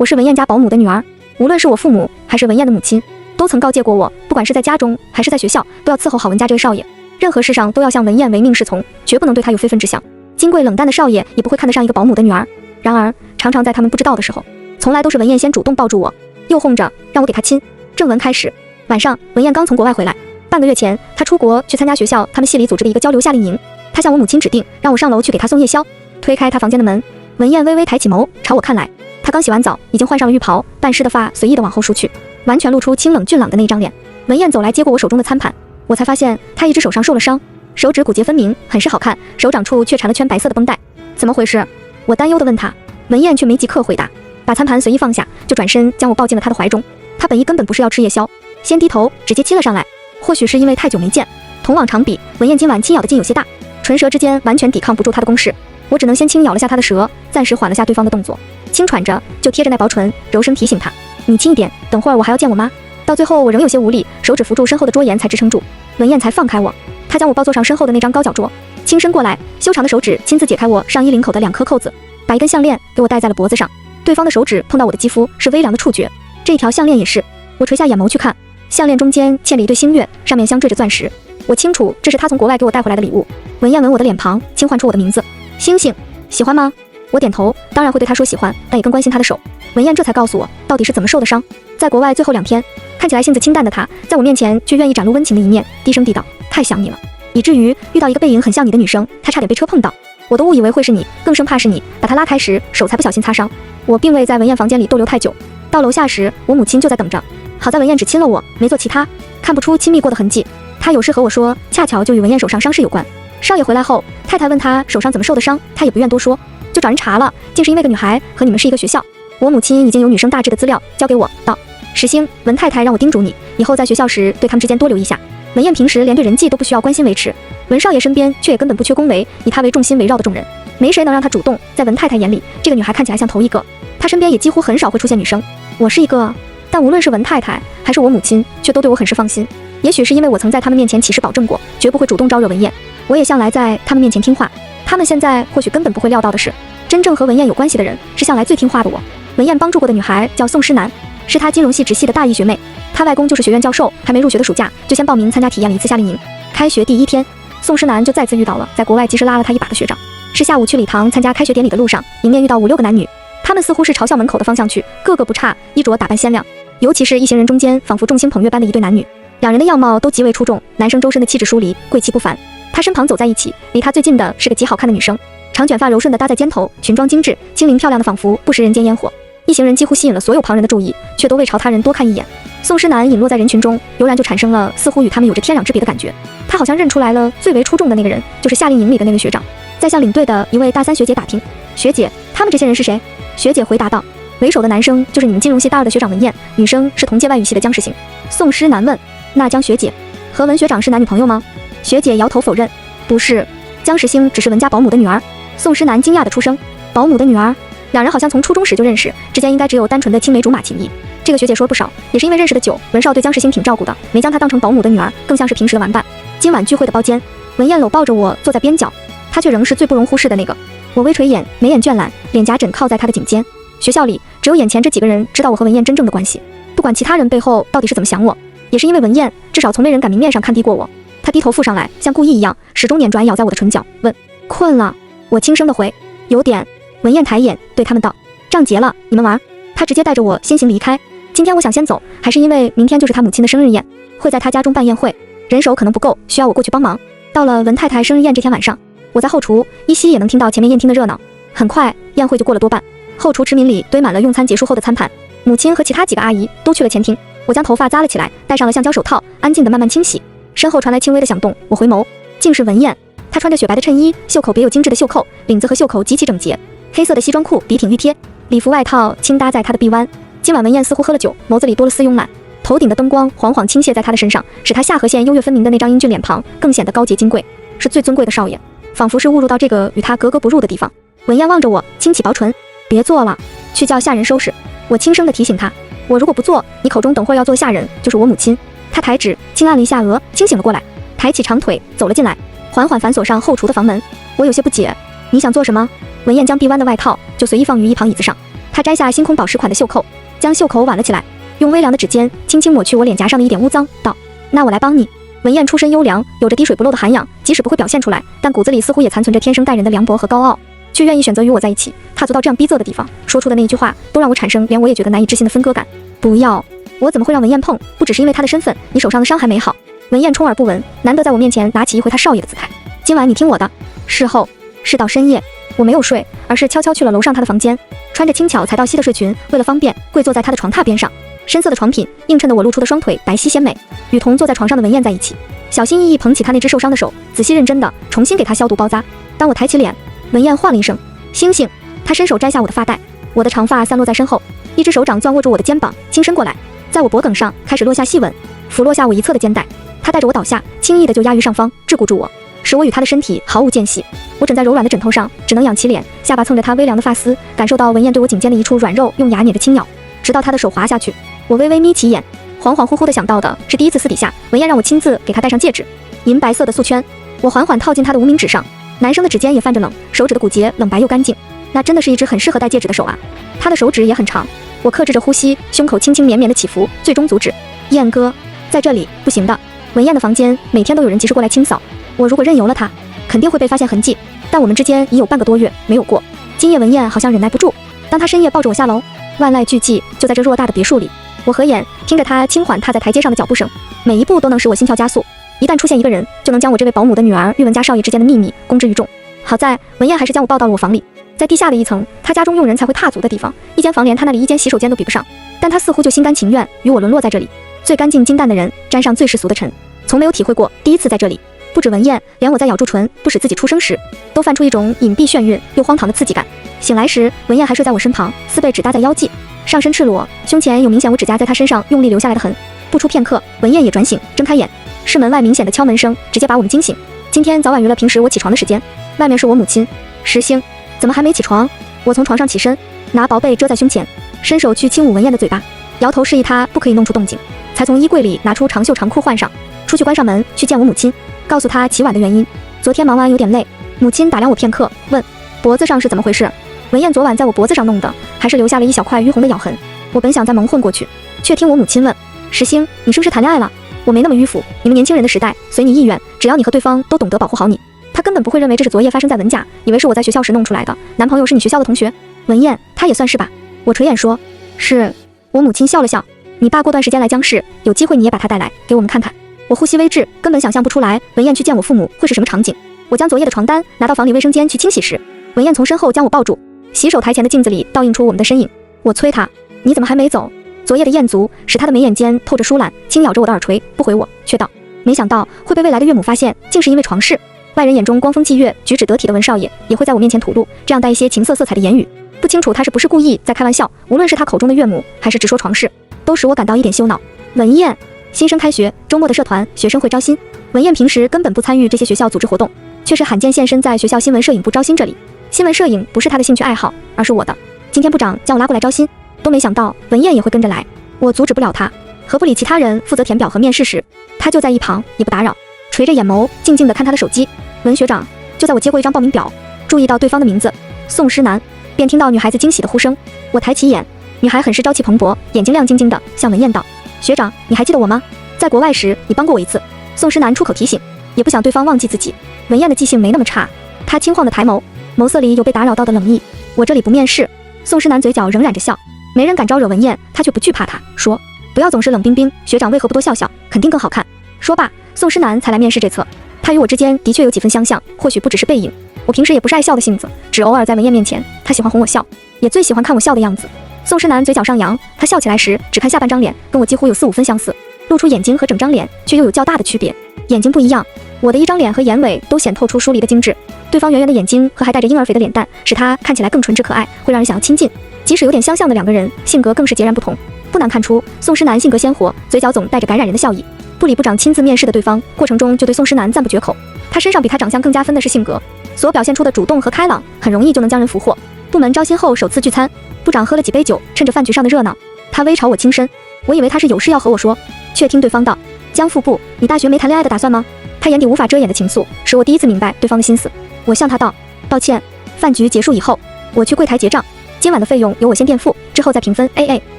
我是文燕家保姆的女儿，无论是我父母还是文燕的母亲，都曾告诫过我，不管是在家中还是在学校，都要伺候好文家这个少爷，任何事上都要向文燕唯命是从，绝不能对他有非分之想。金贵冷淡的少爷也不会看得上一个保姆的女儿。然而，常常在他们不知道的时候，从来都是文燕先主动抱住我，诱哄着让我给她亲。正文开始，晚上，文燕刚从国外回来，半个月前，她出国去参加学校他们系里组织的一个交流夏令营。她向我母亲指定，让我上楼去给她送夜宵。推开她房间的门，文燕微微抬起眸，朝我看来。她刚洗完澡，已经换上了浴袍，半湿的发随意的往后梳去，完全露出清冷俊朗的那张脸。文燕走来接过我手中的餐盘，我才发现她一只手上受了伤，手指骨节分明，很是好看，手掌处却缠了圈白色的绷带。怎么回事？我担忧地问她。文燕却没即刻回答，把餐盘随意放下，就转身将我抱进了她的怀中。她本意根本不是要吃夜宵，先低头直接亲了上来。或许是因为太久没见，同往常比，文燕今晚轻咬的劲有些大，唇舌之间完全抵抗不住她的攻势。我只能先轻咬了下她的舌，暂时缓了下对方的动作，轻喘着就贴着那薄唇，柔声提醒她：“你轻一点，等会儿我还要见我妈。”到最后我仍有些无力，手指扶住身后的桌沿才支撑住，文燕才放开我。她将我抱坐上身后的那张高脚桌，轻身过来，修长的手指亲自解开我上衣领口的2颗扣子，把一根项链给我戴在了脖子上。对方的手指碰到我的肌肤是微凉的触觉，这一条项链也是。我垂下眼眸去看，项链中间嵌了一对星月，上面镶缀着钻石。我清楚这是他从国外给我带回来的礼物。文燕吻我的脸庞，轻唤出我的名字：星星，喜欢吗？我点头，当然会对他说喜欢，但也更关心他的手。文燕这才告诉我到底是怎么受的伤。在国外最后2天，看起来性子清淡的他，在我面前却愿意展露温情的一面，低声地道：“太想你了。”以至于遇到一个背影很像你的女生，他差点被车碰到。我都误以为会是你，更生怕是你，把他拉开时手才不小心擦伤。我并未在文燕房间里逗留太久，到楼下时我母亲就在等着。好在文燕只亲了我，没做其他，看不出亲密过的痕迹。他有事和我说，恰巧就与文燕手上伤势有关。少爷回来后，太太问他手上怎么受的伤，他也不愿多说，就找人查了，竟是因为个女孩和你们是一个学校。我母亲已经有女生大致的资料交给我，道：“石星，文太太让我叮嘱你，以后在学校时对他们之间多留意一下。”文燕平时连对人际都不需要关心维持，文少爷身边却也根本不缺恭维，以他为重心围绕的众人，没谁能让他主动。在文太太眼里，这个女孩看起来像头一个，她身边也几乎很少会出现女生。我是一个，但无论是文太太还是我母亲，却都对我很是放心。也许是因为我曾在他们面前起誓保证过，绝不会主动招惹文燕，我也向来在他们面前听话。他们现在或许根本不会料到的是，真正和文燕有关系的人是向来最听话的我。文燕帮助过的女孩叫宋诗楠，是她金融系直系的大一学妹。她外公就是学院教授，还没入学的暑假就先报名参加体验了一次夏令营。开学第1天，宋诗楠就再次遇到了在国外及时拉了她一把的学长。是下午去礼堂参加开学典礼的路上，迎面遇到5、6个男女，他们似乎是朝校门口的方向去，个个不差，衣着打扮鲜亮。尤其是一行人中间仿佛众星捧月般的一对男女，两人的样貌都极为出众，男生周身的气质疏离，贵气不凡。他身旁走在一起，离他最近的是个极好看的女生，长卷发柔顺的搭在肩头，裙装精致，精灵漂亮的仿佛不食人间烟火。一行人几乎吸引了所有旁人的注意，却都未朝他人多看一眼。宋诗楠隐落在人群中，悠然就产生了似乎与他们有着天壤之别的感觉。他好像认出来了最为出众的那个人，就是夏令营里的那位学长。在向领队的一位大3学姐打听：“学姐，他们这些人是谁？”学姐回答道：“为首的男生就是你们金融系大2的学长文燕，女生是同届外语系的江世行。”宋诗楠问：“那江学姐和文学长是男女朋友吗？”学姐摇头否认：“不是，江世星只是文家保姆的女儿。”宋诗楠惊讶地出声：“保姆的女儿？”两人好像从初中时就认识，之间应该只有单纯的青梅竹马情谊。这个学姐说不少，也是因为认识的久，文少对江世星挺照顾的，没将她当成保姆的女儿，更像是平时的玩伴。今晚聚会的包间，文燕搂抱着我坐在边角，她却仍是最不容忽视的那个。我微垂眼，眉眼倦懒，脸颊枕靠在她的颈间。学校里只有眼前这几个人知道我和文燕真正的关系，不管其他人背后到底是怎么想我，也是因为文燕至少从没人敢明面上看低过我。她低头附上来，像故意一样，始终捻转咬在我的唇角，问：“困了？”我轻声的回：“有点。”文燕抬眼对他们道：“账结了，你们玩。”她直接带着我先行离开。今天我想先走，还是因为明天就是她母亲的生日宴，会在她家中办宴会，人手可能不够，需要我过去帮忙。到了文太太生日宴这天晚上，我在后厨，依稀也能听到前面宴厅的热闹。很快，宴会就过了多半，后厨池皿里堆满了用餐结束后的餐盘。母亲和其他几个阿姨都去了前厅。我将头发扎了起来，戴上了橡胶手套，安静地慢慢清洗。身后传来轻微的响动，我回眸，竟是文燕。她穿着雪白的衬衣，袖口别有精致的袖扣，领子和袖口极其整洁。黑色的西装裤笔挺熨贴，礼服外套轻搭在她的臂弯。今晚文燕似乎喝了酒，眸子里多了丝慵懒，头顶的灯光缓缓倾泻在她的身上，使她下颌线优越分明的那张英俊脸庞更显得高洁金贵，是最尊贵的少爷，仿佛是误入到这个与他格格不入的地方。文燕望着我，轻启薄唇：“别做了，去叫下人收拾。”我轻声地提醒她：“我如果不做，你口中等会儿要做的下人就是我母亲。”她抬指轻按了一下额，清醒了过来，抬起长腿走了进来，缓缓反锁上后厨的房门。我有些不解：“你想做什么？”文燕将臂弯的外套就随意放于一旁椅子上，他摘下星空宝石款的袖扣，将袖口挽了起来，用微凉的指尖轻轻抹去我脸颊上的一点污脏，道：“那我来帮你。”文燕出身优良，有着滴水不漏的涵养，即使不会表现出来，但骨子里似乎也残存着天生待人的凉薄和高傲，却愿意选择与我在一起，踏足到这样逼仄的地方，说出的那一句话，都让我产生连我也觉得难以置信的分割感。不要，我怎么会让文燕碰？不只是因为她的身份，你手上的伤还没好。文燕充耳不闻，难得在我面前拿起一回她少爷的姿态。今晚你听我的。事后是到深夜，我没有睡，而是悄悄去了楼上她的房间，穿着轻巧裁到膝的睡裙，为了方便，跪坐在她的床榻边上。深色的床品映衬得我露出的双腿白皙鲜美，与同坐在床上的文燕在一起，小心翼翼捧起她那只受伤的手，仔细认真地重新给她消毒包扎。当我抬起脸，文燕唤了一声星星，她伸手摘下我的发带，我的长发散落在身后，一只手掌攥握住我的肩膀，轻伸过来，在我脖颈上开始落下细吻，抚落下我一侧的肩带。她带着我倒下，轻易地就压于上方，桎梏住我，使我与她的身体毫无间隙。我枕在柔软的枕头上，只能仰起脸，下巴蹭着她微凉的发丝，感受到文燕对我颈间的一处软肉用牙捻着轻咬，直到她的手滑下去。我微微眯起眼，恍恍惚惚地想到的是第一次私底下文燕让我亲自给她戴上戒指，银白色的素圈。我缓缓套进她的无名指上，男生的指尖也泛着冷，手指的骨节冷白又干净，那真的是一只很适合戴戒指的手啊。她的手指也很长，我克制着呼吸，胸口轻轻绵绵的起伏，最终阻止。燕哥，在这里不行的。文燕的房间每天都有人及时过来清扫，我如果任由了她，肯定会被发现痕迹，但我们之间已有半个多月没有过。今夜文燕好像忍耐不住，当她深夜抱着我下楼，万籁俱寂，就在这偌大的别墅里。我合眼，听着她轻缓踏在台阶上的脚步声，每一步都能使我心跳加速。一旦出现一个人，就能将我这位保姆的女儿与文家少爷之间的秘密公之于众。好在文燕还是将我抱到了我房里，在地下的一层，她家中佣人才会踏足的地方，一间房连她那里一间洗手间都比不上，但她似乎就心甘情愿与我沦落在这里。最干净清淡的人，沾上最世俗的尘，从没有体会过第一次在这里。不止文燕，连我在咬住唇不使自己出声时，都泛出一种隐蔽眩晕又荒唐的刺激感。醒来时，文燕还睡在我身旁，丝被指搭在腰际，上身赤裸，胸前有明显我指甲在她身上用力留下来的痕。不出片刻，文燕也转醒，睁开眼，是门外明显的敲门声，直接把我们惊醒。今天早晚于了平时我起床的时间，外面是我母亲石星，怎么还没起床？我从床上起身，拿薄被遮在胸前，伸手去轻捂文燕的嘴巴，摇头示意她不可以弄出动静，才从衣柜里拿出长袖长裤换上，出去关上门去见我母亲，告诉她起晚的原因。昨天忙完有点累。母亲打量我片刻，问脖子上是怎么回事？文燕昨晚在我脖子上弄的，还是留下了一小块淤红的咬痕。我本想再蒙混过去，却听我母亲问石星，你是不是谈恋爱了？我没那么迂腐，你们年轻人的时代随你意愿，只要你和对方都懂得保护好你。她根本不会认为这是昨夜发生在文家，以为是我在学校时弄出来的。男朋友是你学校的同学？文燕，他也算是吧。我垂眼说是。我母亲笑了笑，你爸过段时间来江市，有机会你也把他带来给我们看看。我呼吸微滞，根本想象不出来文燕去见我父母会是什么场景。我将昨夜的床单拿到房里卫生间去清洗时，文燕从身后将我抱住，洗手台前的镜子里倒映出我们的身影。我催她，你怎么还没走？昨夜的艳足使她的眉眼间透着疏懒，轻咬着我的耳垂，不回我，却道，没想到会被未来的岳母发现，竟是因为床事。外人眼中光风霁月、举止得体的文少爷，也会在我面前吐露这样带一些情色色彩的言语。不清楚他是不是故意在开玩笑，无论是他口中的岳母，还是只说床事，都使我感到一点羞恼。文燕，新生开学，周末的社团、学生会招新。文燕平时根本不参与这些学校组织活动，却是罕见现身在学校新闻摄影部招新这里。新闻摄影不是他的兴趣爱好，而是我的。今天部长将我拉过来招新，都没想到文燕也会跟着来。我阻止不了他，何不理其他人负责填表和面试时，他就在一旁也不打扰，垂着眼眸静静地看他的手机。文学长，就在我接过一张报名表，注意到对方的名字宋诗楠，便听到女孩子惊喜的呼声。我抬起眼，女孩很是朝气蓬勃，眼睛亮晶晶的，向文燕道，学长，你还记得我吗？在国外时你帮过我一次。宋诗楠出口提醒，也不想对方忘记自己。文燕的记性没那么差，她轻晃的抬眸，眸色里有被打扰到的冷意。我这里不面试。宋诗楠嘴角仍染着笑，没人敢招惹文燕，她却不惧怕他，说，不要总是冷冰冰，学长为何不多笑笑，肯定更好看。说罢，宋诗楠才来面试这侧。他与我之间的确有几分相像，或许不只是背影。我平时也不是爱笑的性子，只偶尔在文燕面前，他喜欢哄我笑，也最喜欢看我笑的样子。宋诗楠嘴角上扬，他笑起来时只看下半张脸，跟我几乎有4、5分相似，露出眼睛和整张脸却又有较大的区别。眼睛不一样，我的一张脸和眼尾都显透出疏离的精致，对方圆圆的眼睛和还带着婴儿肥的脸蛋，使他看起来更纯质可爱，会让人想要亲近。即使有点相像的两个人，性格更是截然不同。不难看出，宋诗楠性格鲜活，嘴角总带着感染人的笑意。部里部长亲自面试的对方，过程中就对宋诗楠赞不绝口。他身上比他长相更加分的是性格，所表现出的主动和开朗，很容易就能将人俘获。部门招新后首次聚餐，部长喝了几杯酒，趁着饭局上的热闹，他微朝我轻身，我以为他是有事要和我说，却听对方道，江副部，你大学没谈恋爱的打算吗？他眼底无法遮掩的情愫，使我第一次明白对方的心思。我向他道，抱歉。饭局结束以后，我去柜台结账，今晚的费用由我先垫付，之后再平分 AA。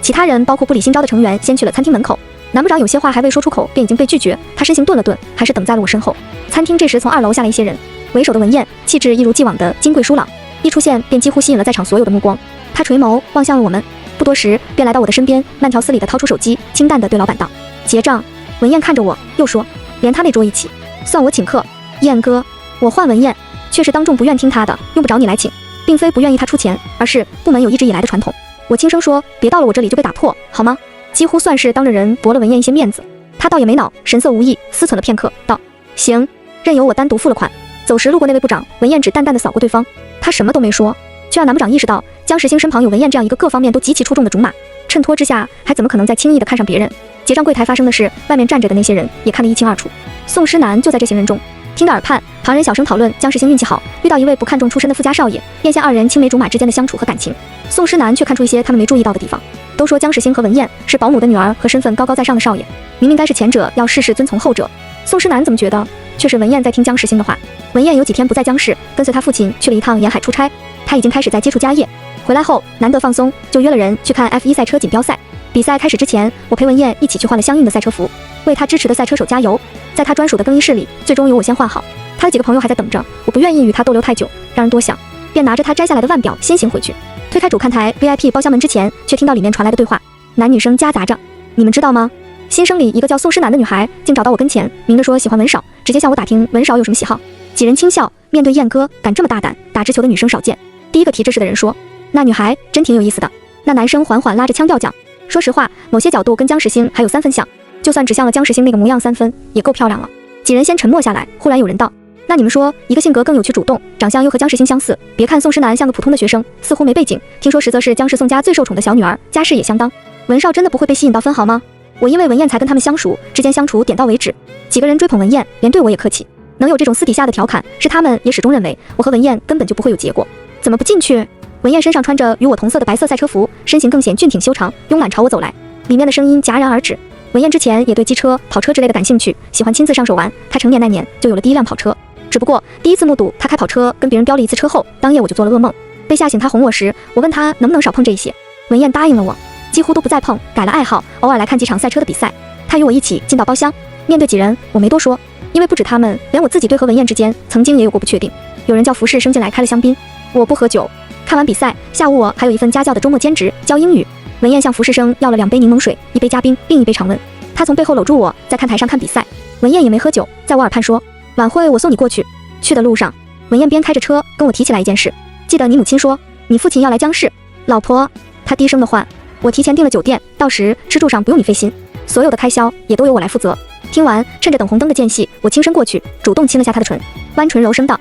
其他人包括部里新招的成员先去了餐厅门口。南部长有些话还未说出口，便已经被拒绝。他身形顿了顿，还是等在了我身后。餐厅这时从2楼下来一些人，为首的文燕气质一如既往的金贵疏朗，一出现便几乎吸引了在场所有的目光。他垂眸望向了我们，不多时便来到我的身边，慢条斯理地掏出手机，清淡地对老板道：“结账。”文燕看着我，又说：“连他那桌一起，算我请客。”燕哥，我换文燕，却是当众不愿听他的，用不着你来请，并非不愿意他出钱，而是部门有一直以来的传统。我轻声说：“别到了我这里就被打破，好吗？”几乎算是当着人驳了文燕一些面子。他倒也没恼，神色无意，思忖了片刻，道：“行，任由我单独付了款。”走时路过那位部长，文燕只淡淡的扫过对方，他什么都没说，却让南部长意识到江时兴身旁有文燕这样一个各方面都极其出众的种马，衬托之下还怎么可能再轻易的看上别人。结账柜台发生的事，外面站着的那些人也看得一清二楚。宋诗楠就在这行人中，听得耳畔，旁人小声讨论江时兴运气好，遇到一位不看重出身的富家少爷，艳羡2人青梅竹马之间的相处和感情。宋诗楠却看出一些他们没注意到的地方。都说江时兴和文燕是保姆的女儿和身份高高在上的少爷，明明该是前者要事事遵从后者，宋诗楠怎么觉得却是文燕在听江时兴的话。文燕有几天不在江市，跟随他父亲去了一趟沿海出差，他已经开始在接触家业。回来后难得放松，就约了人去看 F1 赛车锦标赛。比赛开始之前，我陪文燕一起去换了相应的赛车服，为他支持的赛车手加油。在他专属的更衣室里，最终由我先换好，他的几个朋友还在等着，我不愿意与他逗留太久，让人多想，便拿着他摘下来的腕表先行回去。推开主看台 VIP 包厢门之前，却听到里面传来的对话，男女生夹杂着。你们知道吗？新生里一个叫宋诗楠的女孩竟找到我跟前，明着说喜欢文少，直接向我打听文少有什么喜好。几人轻笑，面对燕哥敢这么大胆，打直球的女生少见。第一个提这事的人说，那女孩真挺有意思的。那男生缓缓拉着腔调讲，说实话，某些角度跟江时兴还有3分像，就算只像了江时兴那个模样3分，也够漂亮了。几人先沉默下来，忽然有人道，那你们说，一个性格更有趣主动，长相又和江时兴相似，别看宋诗楠像个普通的学生，似乎没背景，听说实则是江氏宋家最受宠的小女儿，家世也相当。文少真的不会被吸引到分毫吗？我因为文燕才跟他们相熟，之间相处点到为止。几个人追捧文燕，连对我也客气，能有这种私底下的调侃，是他们也始终认为我和文燕根本就不会有结果。怎么不进去？文燕身上穿着与我同色的白色赛车服，身形更显俊挺修长，慵懒朝我走来，里面的声音戛然而止。文燕之前也对机车、跑车之类的感兴趣，喜欢亲自上手玩。她成年那年就有了第一辆跑车，只不过第一次目睹她开跑车跟别人飙了一次车后，当夜我就做了噩梦。被吓醒她哄我时，我问她能不能少碰这些，文燕答应了我，几乎都不再碰，改了爱好，偶尔来看几场赛车的比赛。她与我一起进到包厢，面对几人，我没多说，因为不止他们，连我自己对和文燕之间曾经也有过不确定。有人叫服侍生进来开了香槟，我不喝酒。看完比赛，下午我还有一份家教的周末兼职，教英语。文燕向服侍生要了2杯柠檬水，一杯加冰，另一杯常温。她从背后搂住我，在看台上看比赛。文燕也没喝酒，在我耳畔说，晚会我送你过去。去的路上，文燕边开着车跟我提起来一件事，记得你母亲说你父亲要来江市，老婆。她低声的唤，我提前订了酒店，到时吃住上不用你费心，所有的开销也都由我来负责。听完，趁着等红灯的间隙，我轻身过去，主动亲了下她的唇，弯唇柔声道，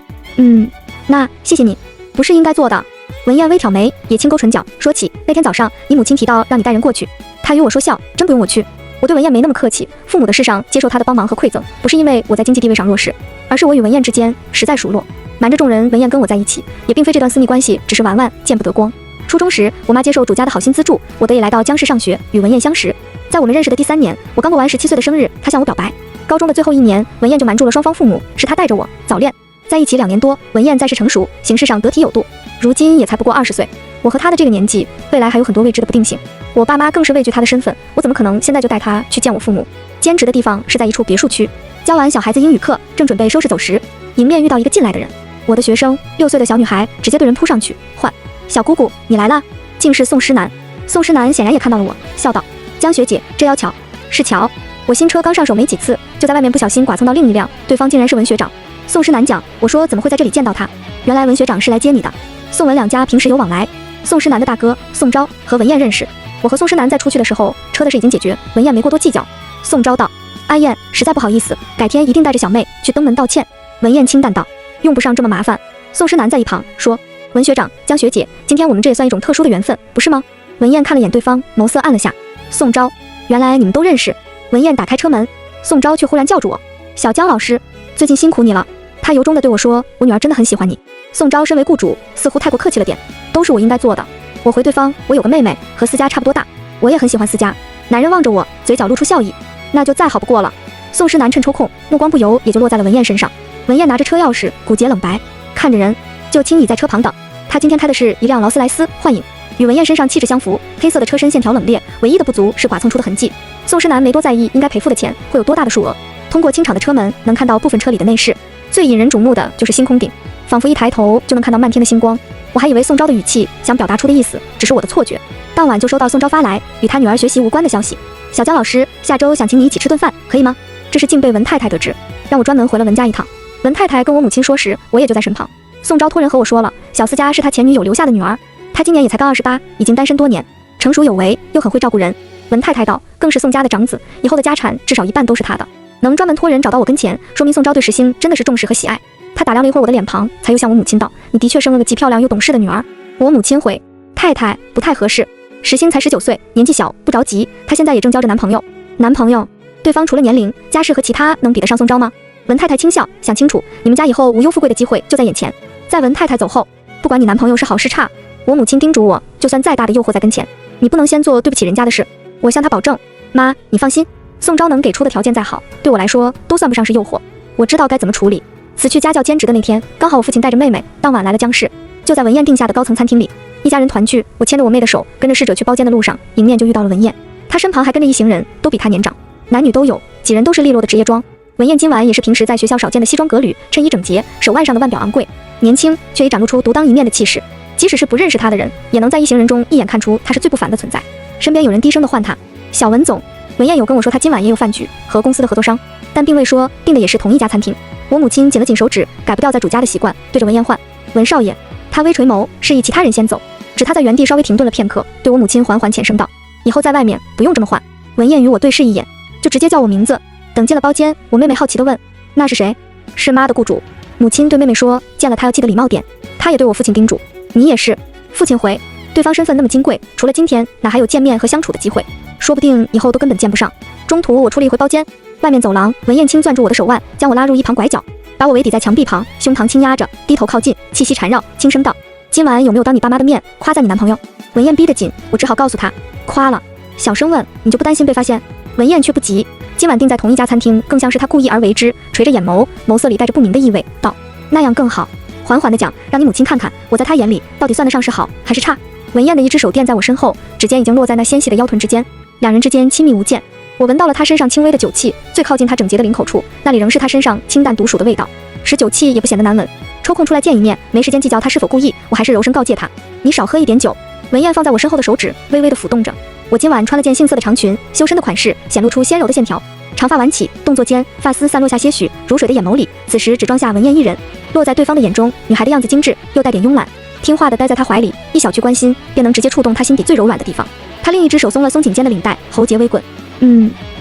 那谢谢你，不是应该做的。文燕微挑眉，也轻勾唇角，说起那天早上你母亲提到让你带人过去，她与我说笑，真不用我去。我对文燕没那么客气，父母的事上接受她的帮忙和馈赠，不是因为我在经济地位上弱势，而是我与文燕之间实在熟络。瞒着众人，文燕跟我在一起，也并非这段私密关系只是玩玩，见不得光。初中时，我妈接受主家的好心资助，我得以来到江市上学，与文燕相识。在我们认识的第3年，我刚过完17岁的生日，她向我表白。高中的最后1年，文燕就瞒住了双方父母，是她带着我早恋。在一起2年多，文燕在事成熟，形式上得体有度，如今也才不过20岁。我和她的这个年纪，未来还有很多未知的不定性。我爸妈更是畏惧她的身份，我怎么可能现在就带她去见我父母？兼职的地方是在一处别墅区，教完小孩子英语课，正准备收拾走时，迎面遇到一个进来的人，我的学生，6岁的小女孩，直接对人扑上去，唤小姑姑，你来了。竟是宋诗楠。宋诗楠显然也看到了我，笑道，江学姐，这妖巧。是巧，我新车刚上手没几次，就在外面不小心剐蹭到另一辆，对方竟然是文学长。宋诗楠讲，我说怎么会在这里见到他？原来文学长是来接你的。宋文2家平时有往来，宋诗楠的大哥宋昭和文燕认识。我和宋诗楠在出去的时候，车的事已经解决，文燕没过多计较。宋昭道，阿燕，实在不好意思，改天一定带着小妹去登门道歉。文燕清淡道，用不上这么麻烦。宋诗楠在一旁说，文学长，江学姐，今天我们这也算一种特殊的缘分，不是吗？文燕看了眼对方，眸色暗了下。宋昭，原来你们都认识。文燕打开车门，宋昭却忽然叫住我，小江老师，最近辛苦你了。他由衷地对我说，我女儿真的很喜欢你。宋昭身为雇主，似乎太过客气了点，都是我应该做的。我回对方，我有个妹妹，和思佳差不多大，我也很喜欢思佳。男人望着我，嘴角露出笑意，那就再好不过了。宋诗楠趁抽空，目光不由也就落在了文燕身上。文燕拿着车钥匙，骨节冷白，看着人，就请你在车旁等。他今天开的是一辆劳斯莱斯幻影。与文燕身上气质相符，黑色的车身线条冷冽，唯一的不足是剐蹭出的痕迹。宋诗楠没多在意应该赔付的钱会有多大的数额。通过清场的车门能看到部分车里的内饰，最引人瞩目的就是星空顶，仿佛一抬头就能看到漫天的星光。我还以为宋昭的语气想表达出的意思只是我的错觉。当晚就收到宋昭发来与他女儿学习无关的消息：小江老师，下周想请你一起吃顿饭，可以吗？这是竟被文太太得知，让我专门回了文家一趟。文太太跟我母亲说时，我也就在身旁。宋昭托人和我说了，小四家是他前女友留下的女儿，他今年也才刚28，已经单身多年，成熟有为，又很会照顾人。文太太道，更是宋家的长子，以后的家产至少一半都是他的，能专门托人找到我跟前，说明宋昭对石星真的是重视和喜爱。他打量了一会儿我的脸庞，才又向我母亲道，你的确生了个既漂亮又懂事的女儿。我母亲回，太太不太合适，石星才19岁，年纪小，不着急，她现在也正交着男朋友。男朋友？对方除了年龄、家世和其他能比得上宋昭吗？文太太轻笑，想清楚，你们家以后无忧富贵的机会就在眼前。在文太太走后，不管你男朋友是好是差，我母亲叮嘱我，就算再大的诱惑在跟前，你不能先做对不起人家的事。我向她保证，妈，你放心，宋昭能给出的条件再好，对我来说都算不上是诱惑。我知道该怎么处理。辞去家教兼职的那天，刚好我父亲带着妹妹，当晚来了江氏，就在文燕定下的高层餐厅里，一家人团聚。我牵着我妹的手，跟着侍者去包间的路上，迎面就遇到了文燕，她身旁还跟着一行人，都比她年长，男女都有，几人都是利落的职业装。文燕今晚也是平时在学校少见的西装革履，衬衣整洁，手腕上的腕表昂贵，年轻却已展露出独当一面的气势。即使是不认识她的人，也能在一行人中一眼看出她是最不凡的存在。身边有人低声的唤她小文总。文燕有跟我说她今晚也有饭局和公司的合作商，但并未说订的也是同一家餐厅。我母亲紧了紧手指，改不掉在主家的习惯，对着文燕唤文少爷。她微垂眸，示意其他人先走，只她在原地稍微停顿了片刻，对我母亲缓缓浅声道，以后在外面不用这么唤。文燕与我对视一眼，就直接叫我名字。等进了包间，我妹妹好奇地问，那是谁？是妈的雇主。母亲对妹妹说，见了她要记得礼貌点。她也对我父亲叮嘱，你也是。父亲回，对方身份那么金贵，除了今天哪还有见面和相处的机会，说不定以后都根本见不上。中途我出了一回包间，外面走廊，文燕轻攥住我的手腕，将我拉入一旁拐角，把我围抵在墙壁旁，胸膛轻压着，低头靠近，气息缠绕，轻声道，今晚有没有当你爸妈的面夸赞你男朋友？文燕逼得紧，我只好告诉她，夸了。小声问，你就不担心被发现？文燕却不急，今晚定在同一家餐厅，更像是她故意而为之，垂着眼眸，眸色里带着不明的意味，道，那样更好。缓缓地讲，让你母亲看看，我在她眼里到底算得上是好还是差。文燕的一只手垫在我身后，指尖已经落在那纤细的腰臀之间，两人之间亲密无间。我闻到了她身上轻微的酒气，最靠近她整洁的领口处，那里仍是她身上清淡独属的味道，使酒气也不显得难闻。抽空出来见一面，没时间计较她是否故意，我还是柔声告诫她，你少喝一点酒。文燕放在我身后的手指微微地抚动着。我今晚穿了件杏色的长裙，修身的款式显露出纤柔的线条，长发挽起，动作间发丝散落下些许，如水的眼眸里此时只装下文燕一人，落在对方的眼中，女孩的样子精致又带点慵懒，听话地待在她怀里，一小句关心便能直接触动她心底最柔软的地方。她另一只手松了松颈间的领带，喉结微滚，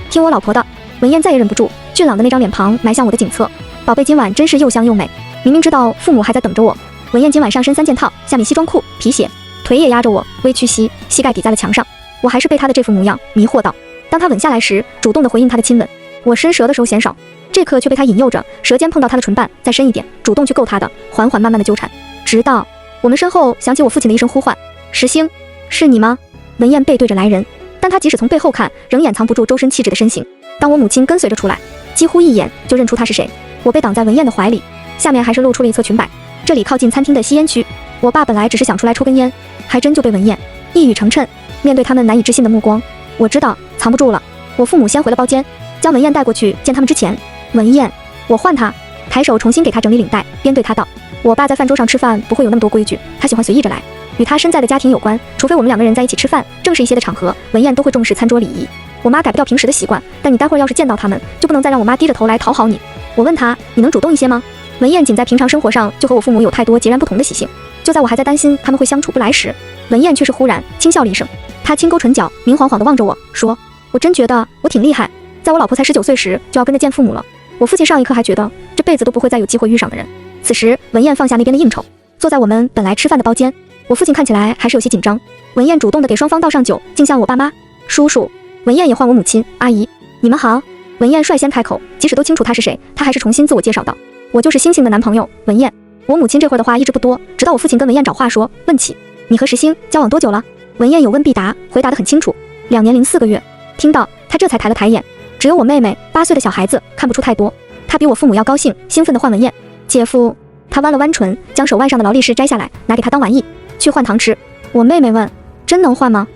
听我老婆的。文燕再也忍不住，俊朗的那张脸庞埋向我的颈侧，宝贝今晚真是又香又美。明明知道父母还在等着我，文燕今晚上身3件套，下面西装裤、皮鞋，腿也压着我，微屈膝，膝盖抵在了墙上。我还是被她的这副模样迷惑到。当她吻下来时，主动地回应她的亲吻。我伸舌的时候嫌少，这刻却被她引诱着，舌尖碰到她的唇瓣，再深一点，主动去够她的，缓缓慢慢的纠缠，直到我们身后响起我父亲的一声呼唤：“石星，是你吗？”文燕背对着来人，但她即使从背后看，仍掩藏不住周身气质的身形。当我母亲跟随着出来，几乎一眼就认出她是谁。我被挡在文燕的怀里，下面还是露出了一侧裙摆。这里靠近餐厅的吸烟区。我爸本来只是想出来抽根烟，还真就被文燕一语成谶。面对他们难以置信的目光，我知道藏不住了。我父母先回了包间，将文燕带过去见他们之前，文燕，我唤她，抬手重新给她整理领带，边对她道：“我爸在饭桌上吃饭不会有那么多规矩，他喜欢随意着来，与他身在的家庭有关，除非我们2个人在一起吃饭，正式一些的场合，文燕都会重视餐桌礼仪。我妈改不掉平时的习惯，但你待会儿要是见到他们，就不能再让我妈低着头来讨好你。”我问她：“你能主动一些吗？”文燕仅在平常生活上就和我父母有太多截然不同的习性，就在我还在担心他们会相处不来时，文燕却是忽然轻笑了一声。她轻勾唇角，明晃晃地望着我说：“我真觉得我挺厉害，在我老婆才19岁时就要跟着见父母了。我父亲上一刻还觉得这辈子都不会再有机会遇上的人。”此时文燕放下那边的应酬，坐在我们本来吃饭的包间。我父亲看起来还是有些紧张。文燕主动地给双方倒上酒，敬向我爸妈、叔叔。文燕也唤我母亲、阿姨。你们好。文燕率先开口，即使都清楚她是谁，她还是重新自我介绍道：“我就是星星的男朋友文燕。”我母亲这会儿的话一直不多，直到我父亲跟文燕找话说，问起你和石星交往多久了？文燕有问必答，回答得很清楚，2年0 4个月。听到她这才抬了抬眼，只有我妹妹8岁的小孩子看不出太多，她比我父母要高兴，兴奋地唤文燕姐夫。她弯了弯唇，将手腕上的劳力士摘下来，拿给她当玩意，去换糖吃。我妹妹问真能换吗？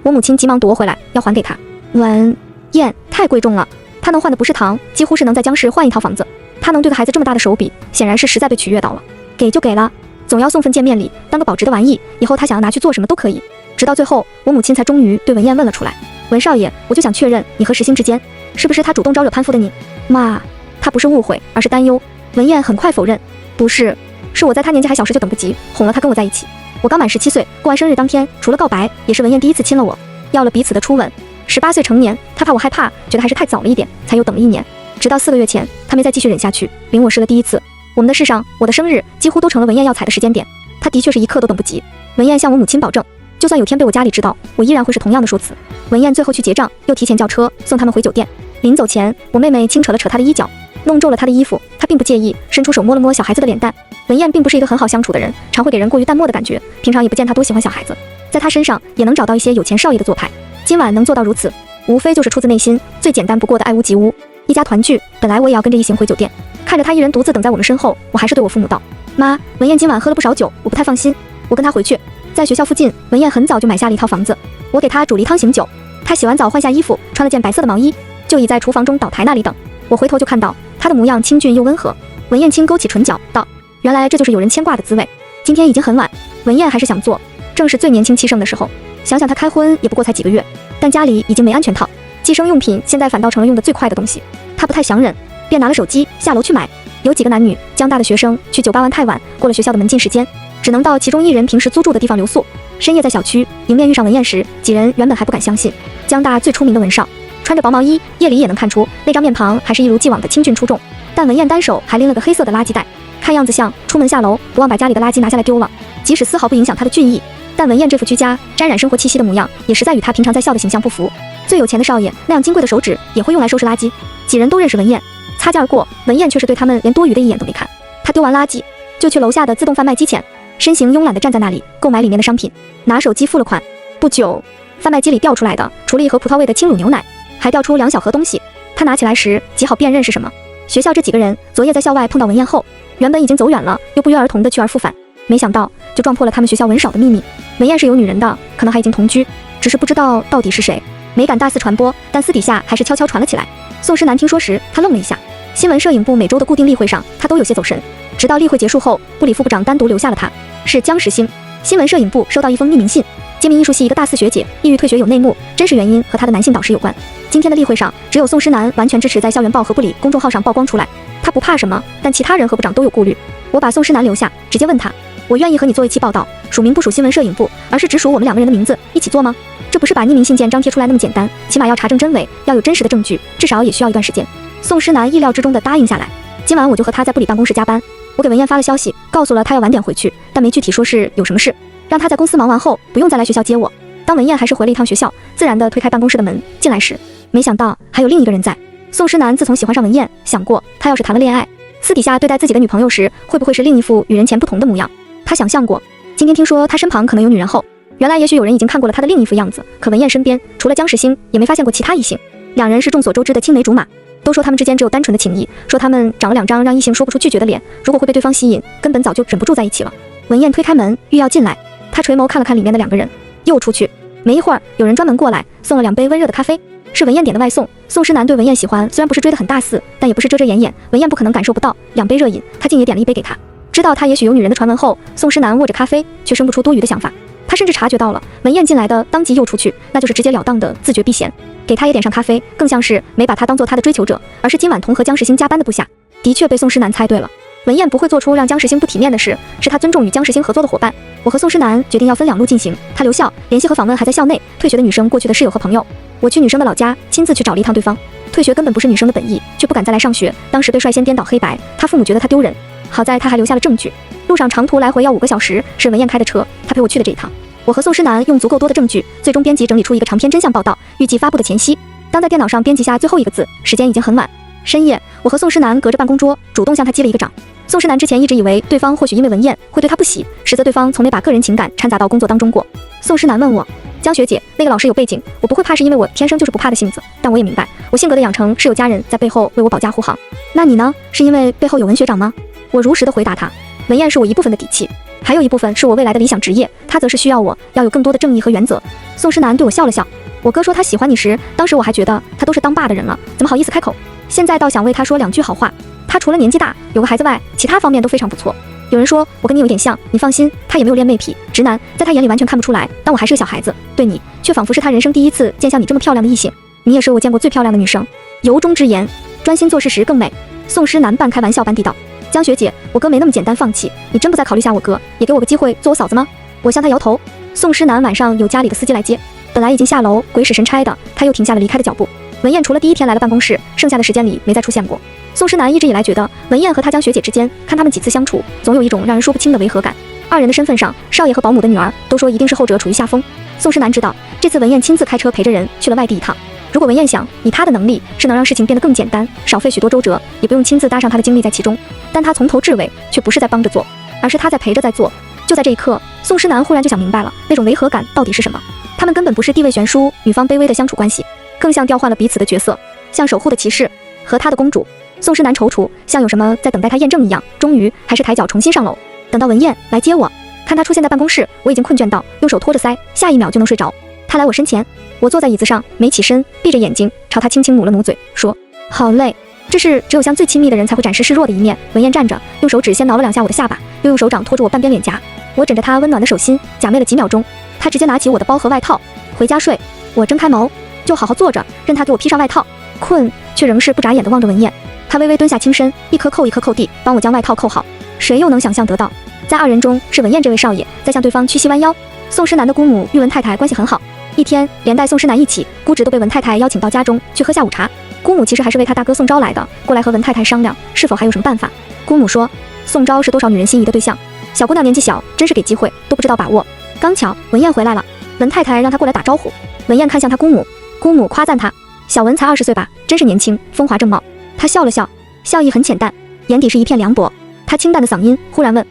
我母亲急忙夺回来，要还给他。文燕太贵重了，他能换的不是糖，几乎是能在江市换一套房子。他能对个孩子这么大的手笔，显然是实在被取悦到了。给就给了，总要送份见面礼，当个保值的玩意，以后他想要拿去做什么都可以。直到最后，我母亲才终于对文燕问了出来：文少爷，我就想确认你和石星之间，是不是他主动招惹攀附的你？妈，他不是误会，而是担忧。文燕很快否认，不是，是我在他年纪还小时就等不及，哄了他跟我在一起。我刚满17岁，过完生日当天，除了告白，也是文燕第一次亲了我，要了彼此的初吻。18岁成年，他怕我害怕，觉得还是太早了一点，才又等了1年。直到4个月前，他没再继续忍下去，领我试了第一次。我们的世上，我的生日几乎都成了文燕要踩的时间点。他的确是一刻都等不及。文燕向我母亲保证，就算有天被我家里知道，我依然会是同样的说辞。文燕最后去结账，又提前叫车送他们回酒店。临走前，我妹妹轻扯了扯他的衣角，弄皱了他的衣服，他并不介意，伸出手摸了摸小孩子的脸蛋。文燕并不是一个很好相处的人，常会给人过于淡漠的感觉，平常也不见他多喜欢小孩子，在他身上也能找到一些有钱少爷的做派。今晚能做到如此，无非就是出自内心最简单不过的爱屋及乌。一家团聚，本来我也要跟着一行回酒店，看着他一人独自等在我们身后，我还是对我父母道：妈，文燕今晚喝了不少酒，我不太放心，我跟她回去。在学校附近，文燕很早就买下了一套房子，我给她煮了一汤醒酒。她洗完澡换下衣服，穿了件白色的毛衣，就倚在厨房中岛台那里等。我回头就看到她的模样清俊又温和。文燕轻勾起唇角道：原来这就是有人牵挂的滋味。今天已经很晚，文燕还是想做，正是最年轻气盛的时候。想想她开婚也不过才几个月，但家里已经没安全套，计生用品现在反倒成了用的最快的东西。她不太想忍，便拿了手机下楼去买。有几个男女，江大的学生去酒吧玩太晚，过了学校的门禁时间，只能到其中一人平时租住的地方留宿。深夜在小区迎面遇上文燕时，几人原本还不敢相信，江大最出名的文少，穿着薄毛衣，夜里也能看出那张面庞还是一如既往的清俊出众。但文燕单手还拎了个黑色的垃圾袋，看样子像出门下楼不忘把家里的垃圾拿下来丢了。即使丝毫不影响她的俊逸，但文燕这副居家沾染生活气息的模样，也实在与她平常在校的形象不符。最有钱的少爷那样金贵的手指也会用来收拾垃圾。几人都认识文燕，擦肩而过，文燕却是对他们连多余的一眼都没看。她丢完垃圾就去楼下的自动贩卖机前，身形慵懒地站在那里购买里面的商品，拿手机付了款。不久，贩卖机里掉出来的除了一盒葡萄味的轻乳牛奶，还掉出2小盒东西。她拿起来时极好辨认是什么。学校这几个人昨夜在校外碰到文燕后，原本已经走远了，又不约而同的去而复返，没想到就撞破了他们学校文少的秘密。文燕是有女人的，可能还已经同居，只是不知道到底是谁，没敢大肆传播，但私底下还是悄悄传了起来。宋诗楠听说时，他愣了一下。新闻摄影部每周的固定例会上，他都有些走神，直到例会结束后，部里副部长单独留下了他，是江石星。新闻摄影部收到一封匿名信，揭秘艺术系一个大4学姐抑郁退学有内幕，真实原因和她的男性导师有关。今天的例会上，只有宋诗楠完全支持在校园报和部里公众号上曝光出来。他不怕什么，但其他人和部长都有顾虑。我把宋诗楠留下，直接问他：我愿意和你做一期报道，署名不属新闻摄影部，而是只属我们2个人的名字，一起做吗？这不是把匿名信件张贴出来那么简单，起码要查证真伪，要有真实的证据，至少也需要一段时间。宋诗楠意料之中的答应下来。今晚我就和他在部里办公室加班。我给文燕发了消息，告诉了他要晚点回去，但没具体说是有什么事，让他在公司忙完后不用再来学校接我。当文燕还是回了一趟学校，自然地推开办公室的门进来时，没想到还有另一个人在。宋诗楠自从喜欢上文燕，想过他要是谈了恋爱，私底下对待自己的女朋友时，会不会是另一副与人前不同的模样。他想象过，今天听说他身旁可能有女人后，原来也许有人已经看过了他的另一副样子。可文燕身边除了江石星，也没发现过其他异性。2人是众所周知的青梅竹马，都说他们之间只有单纯的情谊，说他们长了2张让异性说不出拒绝的脸，如果会被对方吸引，根本早就忍不住在一起了。文燕推开门欲要进来，他垂眸看了看里面的2个人，又出去。没一会儿，有人专门过来送了2杯温热的咖啡，是文燕点的外送。宋诗楠对文燕喜欢虽然不是追得很大肆，但也不是遮遮掩掩，文燕不可能感受不到。2杯热饮，他竟也点了1杯给他。知道他也许有女人的传闻后，宋诗楠握着咖啡，却生不出多余的想法。他甚至察觉到了文燕进来的当即又出去，那就是直截了当的自绝避嫌。给他也点上咖啡，更像是没把他当做他的追求者，而是今晚同和江石星加班的部下。的确被宋诗楠猜对了，文燕不会做出让江石星不体面的事，是他尊重与江石星合作的伙伴。我和宋诗楠决定要分2路进行，他留校联系和访问还在校内退学的女生过去的室友和朋友，我去女生的老家亲自去找了一趟对方。退学根本不是女生的本意，却不敢再来上学，当时被率先颠倒黑白，他父母觉得他丢人，好在他还留下了证据。路上长途来回要5个小时，是文燕开的车，他陪我去的这一趟。我和宋诗楠用足够多的证据，最终编辑整理出一个长篇真相报道，预计发布的前夕，当在电脑上编辑下最后一个字，时间已经很晚。深夜，我和宋诗楠隔着办公桌，主动向他击了一个掌。宋诗楠之前一直以为对方或许因为文燕会对他不喜，实则对方从没把个人情感掺杂到工作当中过。宋诗楠问我：江学姐，那个老师有背景，我不会怕是因为我天生就是不怕的性子，但我也明白，我性格的养成是有家人在背后为我保驾护航。那你呢？是因为背后有文学长吗？我如实的回答他，文燕是我一部分的底气，还有一部分是我未来的理想职业，他则是需要我要有更多的正义和原则。宋诗楠对我笑了笑，我哥说他喜欢你时，当时我还觉得他都是当爸的人了，怎么好意思开口？现在倒想为他说2句好话。他除了年纪大，有个孩子外，其他方面都非常不错。有人说我跟你有点像，你放心，他也没有恋妹癖，直男，在他眼里完全看不出来。但我还是个小孩子，对你却仿佛是他人生第一次见像你这么漂亮的异性。你也是我见过最漂亮的女生。由衷之言，专心做事时更美。宋诗楠半开玩笑般地道。江学姐，我哥没那么简单放弃，你真不再考虑下我哥，也给我个机会做我嫂子吗？我向他摇头。宋诗楠晚上有家里的司机来接，本来已经下楼鬼使神差的，他又停下了离开的脚步。文燕除了第一天来了办公室，剩下的时间里没再出现过。宋诗楠一直以来觉得文燕和他江学姐之间，看他们几次相处，总有一种让人说不清的违和感。二人的身份上，少爷和保姆的女儿都说一定是后者处于下风。宋诗楠知道，这次文燕亲自开车陪着人去了外地一趟。如果文燕想以她的能力是能让事情变得更简单，少费许多周折，也不用亲自搭上她的精力在其中，但她从头至尾却不是在帮着做，而是她在陪着在做。就在这一刻，宋诗楠忽然就想明白了，那种违和感到底是什么？他们根本不是地位悬殊、女方卑微的相处关系，更像调换了彼此的角色，像守护的骑士和他的公主。宋诗楠踌躇，像有什么在等待他验证一样，终于还是抬脚重新上楼。等到文燕来接我，看他出现在办公室，我已经困倦到用手托着腮，下一秒就能睡着。他来我身前，我坐在椅子上，没起身，闭着眼睛朝他轻轻努了努嘴，说：好累。这是只有向最亲密的人才会展示示弱的一面。文燕站着，用手指先挠了2下我的下巴，又用手掌托住我半边脸颊。我枕着他温暖的手心，假寐了几秒钟，他直接拿起我的包和外套，回家睡。我睁开眸，就好好坐着，任他给我披上外套。困，却仍是不眨眼地望着文燕。他微微蹲下轻身，一颗扣一颗扣地帮我将外套扣好。谁又能想象得到，在二人中是文燕这位少爷在向对方屈膝弯腰。宋诗楠的姑母与文太太关系很好，一天连带宋诗楠一起，姑侄都被文太太邀请到家中去喝下午茶。姑母其实还是为他大哥宋昭来的，过来和文太太商量是否还有什么办法。姑母说，宋昭是多少女人心仪的对象，小姑娘年纪小，真是给机会都不知道把握。刚巧文燕回来了，文太太让她过来打招呼。文燕看向她姑母，姑母夸赞她，小文才20岁吧，真是年轻，风华正茂。她笑了笑，笑意很浅淡，眼底是一片凉薄。她清淡的嗓音忽然问，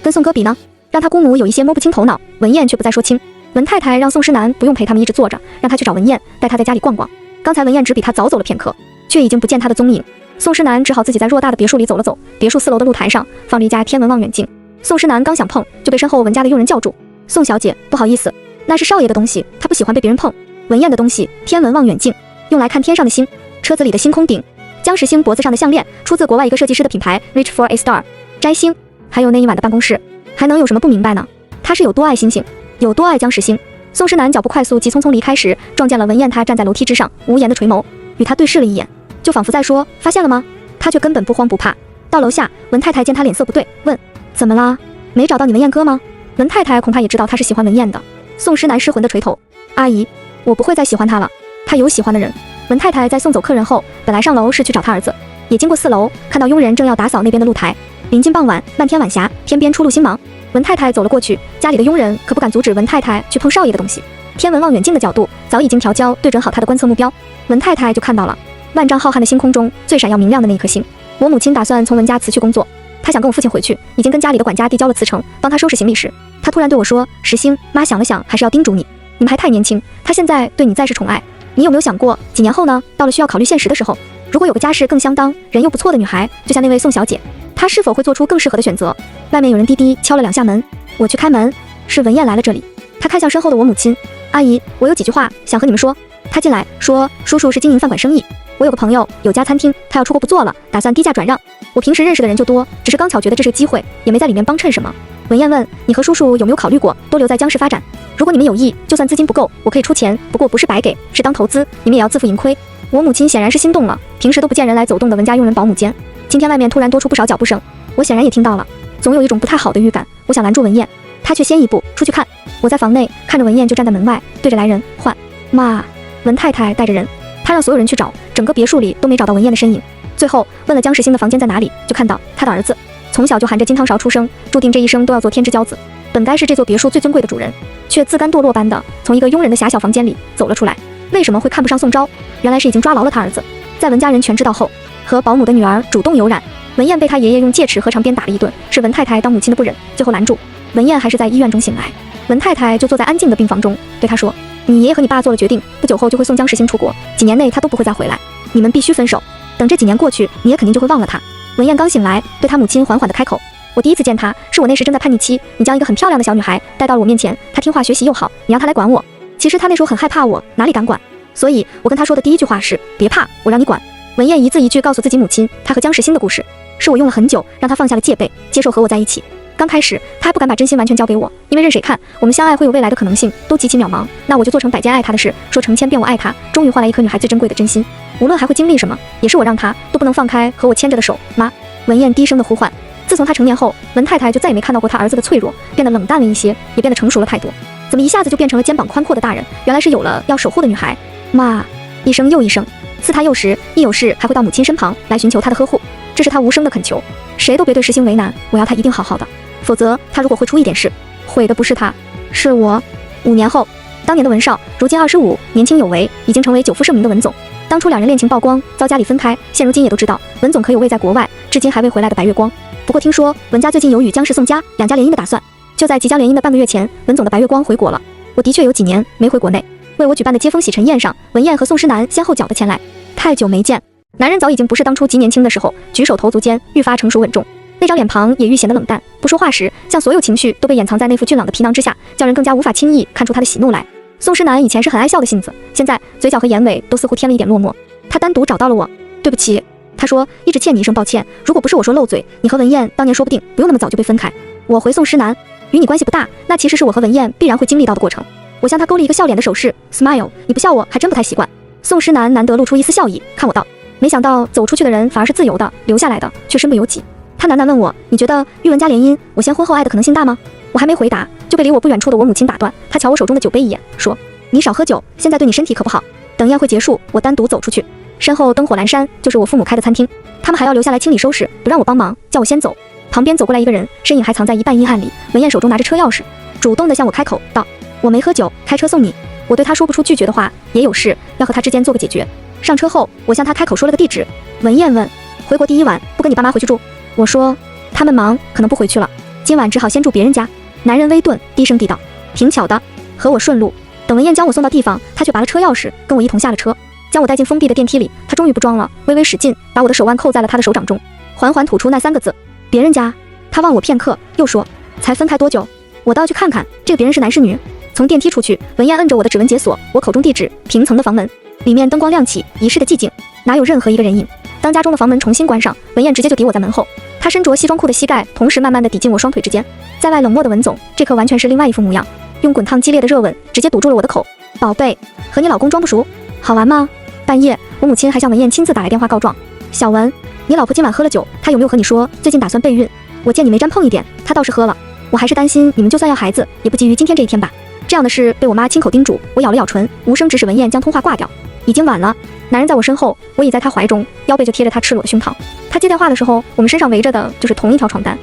跟宋哥比呢？让她姑母有一些摸不清头脑。文燕却不再说清。文太太让宋诗楠不用陪他们一直坐着，让她去找文燕，带她在家里逛逛。刚才文燕只比她早走了片刻，却已经不见她的踪影。宋诗楠只好自己在偌大的别墅里走了走。别墅4楼的露台上放着一架天文望远镜，宋诗楠刚想碰，就被身后文家的佣人叫住。宋小姐，不好意思，那是少爷的东西，他不喜欢被别人碰。文燕的东西，天文望远镜，用来看天上的星。车子里的星空顶，江石星脖子上的项链，出自国外一个设计师的品牌 Reach for a Star。摘星，还有那一晚的办公室，还能有什么不明白呢？他是有多爱星星，有多爱江石星。宋诗楠脚步快速，急匆匆离开时，撞见了文燕，她站在楼梯之上，无言的垂眸，与他对视了一眼，就仿佛在说，发现了吗？他却根本不慌不怕。到楼下，文太太见他脸色不对，问，怎么啦？没找到你文燕哥吗？文太太恐怕也知道他是喜欢文燕的。宋诗楠失魂的垂头，阿姨，我不会再喜欢他了，他有喜欢的人。文太太在送走客人后，本来上楼是去找他儿子，也经过4楼，看到佣人正要打扫那边的露台。临近傍晚，漫天晚霞，天边出露星芒。文太太走了过去，家里的佣人可不敢阻止文太太去碰少爷的东西。天文望远镜的角度早已经调焦，对准好他的观测目标。文太太就看到了万丈浩瀚的星空中最闪耀明亮的那一颗星。我母亲打算从文家辞去工作，她想跟我父亲回去，已经跟家里的管家递交了辞呈。帮他收拾行李时，她突然对我说，石星妈想了想，还是要叮嘱你，你们还太年轻，他现在对你再是宠爱，你有没有想过几年后呢？到了需要考虑现实的时候，如果有个家世更相当，人又不错的女孩，就像那位宋小姐，她是否会做出更适合的选择？外面有人滴滴敲了2下门，我去开门，是文燕来了这里。她看向身后的我母亲，阿姨，我有几句话想和你们说。她进来说，叔叔是经营饭馆生意，我有个朋友有家餐厅，他要出国不做了，打算低价转让。我平时认识的人就多，只是刚巧觉得这是个机会，也没在里面帮衬什么。文燕问，你和叔叔有没有考虑过多留在江氏发展？如果你们有意，就算资金不够，我可以出钱，不过不是白给，是当投资，你们也要自负盈亏。我母亲显然是心动了，平时都不见人来走动的文家佣人保姆间，今天外面突然多出不少脚步声，我显然也听到了，总有一种不太好的预感。我想拦住文燕，她却先一步出去看。我在房内看着文燕就站在门外，对着来人唤，妈。文太太带着人，她让所有人去找，整个别墅里都没找到文燕的身影。最后问了江石星的房间在哪里，就看到他的儿子从小就含着金汤勺出生，注定这一生都要做天之骄子，本该是这座别墅最尊贵的主人，却自甘堕落般的从一个佣人的狭小房间里走了出来。为什么会看不上宋昭？原来是已经抓牢了他儿子，在文家人全知道后，和保姆的女儿主动有染。文燕被他爷爷用戒尺和长鞭打了一顿，是文太太当母亲的不忍，最后拦住。文燕还是在医院中醒来，文太太就坐在安静的病房中，对他说，你爷爷和你爸做了决定，不久后就会送江石星出国，几年内他都不会再回来，你们必须分手，等这几年过去，你也肯定就会忘了他。文燕刚醒来，对他母亲缓缓地开口，我第一次见她，是我那时正在叛逆期，你将一个很漂亮的小女孩带到了我面前，她听话学习又好，你让她来管我。其实她那时候很害怕我，哪里敢管？所以我跟她说的第一句话是别怕，我让你管。文燕一字一句告诉自己母亲她和江世新的故事，是我用了很久让她放下了戒备，接受和我在一起。刚开始她还不敢把真心完全交给我，因为任谁看我们相爱会有未来的可能性都极其渺茫，那我就做成百件爱她的事，说成千遍我爱她，终于换来一颗女孩最珍贵的真心。无论还会经历什么，也是我让她都不能放开和我牵着的手。妈，文燕低声的呼唤。自从她成年后，文太太就再也没看到过她儿子的脆弱，变得冷淡了一些，也变得成熟了太多。怎么一下子就变成了肩膀宽阔的大人？原来是有了要守护的女孩。妈，一声又一声，赐她幼时，一有事还会到母亲身旁来寻求她的呵护，这是她无声的恳求。谁都别对世兴为难，我要她一定好好的，否则她如果会出一点事，毁的不是她，是我。5年后，当年的文少，如今25，年轻有为，已经成为久负盛名的文总。当初两人恋情曝光，遭家里分开，现如今也都知道文总可有位在国外，至今还未回来的白月光。不过听说文家最近有与江氏宋家两家联姻的打算，就在即将联姻的半个月前，文总的白月光回国了。我的确有几年没回国内，为我举办的接风洗尘宴上，文燕和宋诗南先后搅得前来。太久没见，男人早已经不是当初极年轻的时候，举手投足间愈发成熟稳重，那张脸庞也愈显得冷淡，不说话时，像所有情绪都被掩藏在那副俊朗的皮囊之下，叫人更加无法轻易看出他的喜怒来。宋诗南以前是很爱笑的性子，现在嘴角和眼尾都似乎添了一点落寞。他单独找到了我，对不起，他说一直欠你一声抱歉，如果不是我说漏嘴，你和文燕当年说不定不用那么早就被分开。我回宋诗南，与你关系不大，那其实是我和文燕必然会经历到的过程。我向他勾了一个笑脸的手势 ，smile， 你不笑我还真不太习惯。宋诗南难得露出一丝笑意，看我道，没想到走出去的人反而是自由的，留下来的却身不由己。他喃喃问我，你觉得与文家联姻，我先婚后爱的可能性大吗？我还没回答，就被离我不远处的我母亲打断。她瞧我手中的酒杯一眼，说，你少喝酒，现在对你身体可不好。等宴会结束，我单独走出去，身后灯火阑珊，就是我父母开的餐厅，他们还要留下来清理收拾，不让我帮忙，叫我先走。旁边走过来一个人，身影还藏在一半阴暗里，文燕手中拿着车钥匙，主动地向我开口道，我没喝酒，开车送你。我对他说不出拒绝的话，也有事要和他之间做个解决。上车后，我向他开口说了个地址。文燕问，回国第一晚不跟你爸妈回去住？我说，他们忙，可能不回去了，今晚只好先住别人家。男人微顿，低声地道，挺巧的，和我顺路。等文燕将我送到地方，他却拔了车钥匙，跟我一同下了车，将我带进封闭的电梯里。他终于不装了，微微使劲，把我的手腕扣在了他的手掌中，缓缓吐出那3个字，别人家。他望我片刻，又说，才分开多久？我倒要去看看这个别人是男是女。从电梯出去，文燕摁着我的指纹解锁，我口中地址，平层的房门，里面灯光亮起，一室的寂静，哪有任何一个人影。当家中的房门重新关上，文燕直接就抵我在门后，她身着西装裤的膝盖同时慢慢地抵进我双腿之间。在外冷漠的文总，这刻完全是另外一副模样，用滚烫激烈的热吻直接堵住了我的口。宝贝，和你老公装不熟，好玩吗？半夜，我母亲还向文燕亲自打来电话告状，小文，你老婆今晚喝了酒，她有没有和你说最近打算备孕？我见你没沾碰一点，她倒是喝了。我还是担心你们就算要孩子，也不急于今天这一天吧。这样的事被我妈亲口叮嘱，我咬了咬唇，无声指使文燕将通话挂掉。已经晚了，男人在我身后，我倚在他怀中，腰背就贴着他赤裸的胸膛。他接电话的时候，我们身上围着的就是同一条床单。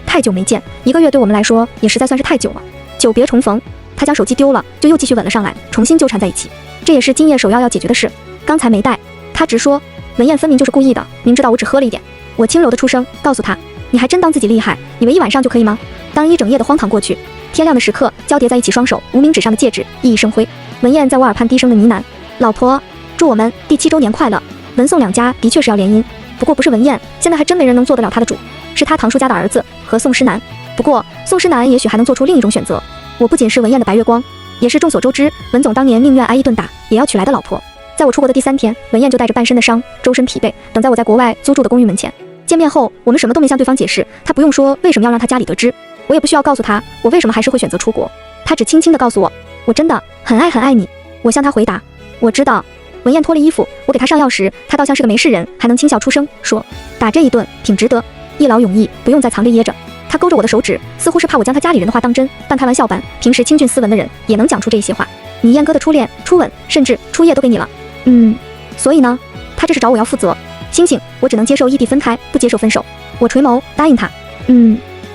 太久没见，1个月对我们来说也实在算是太久了。久别重逢，他将手机丢了，就又继续吻了上来，重新纠缠在一起。这也是今夜首要解决的事。刚才没带，他直说，文燕分明就是故意的，明知道我只喝了一点。我轻柔的出声，告诉他，你还真当自己厉害，以为一晚上就可以吗？当一整夜的荒唐过去，天亮的时刻，交叠在一起双手，无名指上的戒指熠熠生辉。文燕在我耳畔低声的呢喃，老婆，祝我们第7周年快乐。文宋两家的确是要联姻，不过不是文燕，现在还真没人能做得了她的主，是她堂叔家的儿子和宋诗南。不过宋诗南也许还能做出另一种选择。我不仅是文燕的白月光，也是众所周知文总当年宁愿挨一顿打也要娶来的老婆。在我出国的第3天，文燕就带着半身的伤，周身疲惫，等在我在国外租住的公寓门前。见面后，我们什么都没向对方解释，她不用说为什么要让她家里得知，我也不需要告诉她我为什么还是会选择出国，她只轻轻地告诉我，我真的很爱很爱你。我向她回答，我知道。文燕脱了衣服，我给她上药时，她倒像是个没事人，还能轻笑出声，说打这一顿挺值得，一劳永逸，不用再藏着掖着。她勾着我的手指，似乎是怕我将她家里人的话当真，半开玩笑般，平时清俊斯文的人也能讲出这些话。你燕哥的初恋、初吻，甚至初夜都给你了。所以呢，他这是找我要负责。星星，我只能接受异地分开，不接受分手。我垂眸答应他。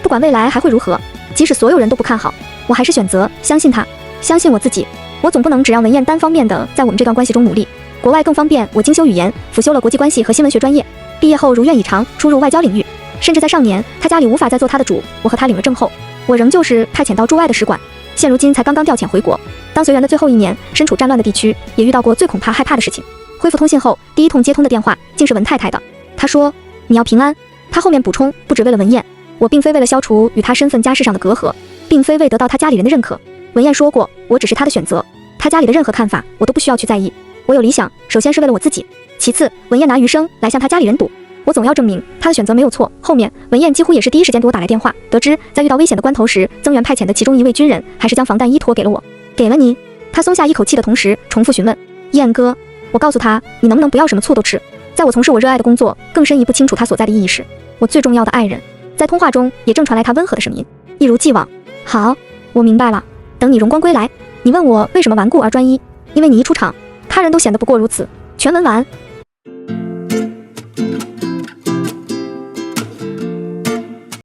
不管未来还会如何，即使所有人都不看好，我还是选择相信他，相信我自己。我总不能只让文燕单方面的在我们这段关系中努力，国外更方便。我精修语言，辅修了国际关系和新闻学专业，毕业后如愿以偿出入外交领域，甚至在上年他家里无法再做他的主，我和他领了证后，我仍旧是派遣到驻外的使馆，现如今才刚刚调遣回国。当随员的最后1年，身处战乱的地区，也遇到过最恐怕害怕的事情。恢复通信后，第一通接通的电话竟是文太太的。她说，你要平安。她后面补充，不只为了文燕，我并非为了消除与他身份家世上的隔阂，并非为得到他家里人的认可。文燕说过，我只是他的选择，他家里的任何看法我都不需要去在意。我有理想，首先是为了我自己，其次文燕拿余生来向他家里人赌，我总要证明他的选择没有错。后面文燕几乎也是第一时间给我打来电话，得知在遇到危险的关头时，增援派遣的其中一位军人还是将防弹衣托给了我。给了你？他松下一口气的同时重复询问。燕哥，我告诉他，你能不能不要什么醋都吃，在我从事我热爱的工作，更深一步清楚他所在的意义是我最重要的爱人。在通话中也正传来他温和的声音，一如既往。好，我明白了，等你荣光归来，你问我为什么顽固而专一，因为你一出场，他人都显得不过如此。全文完。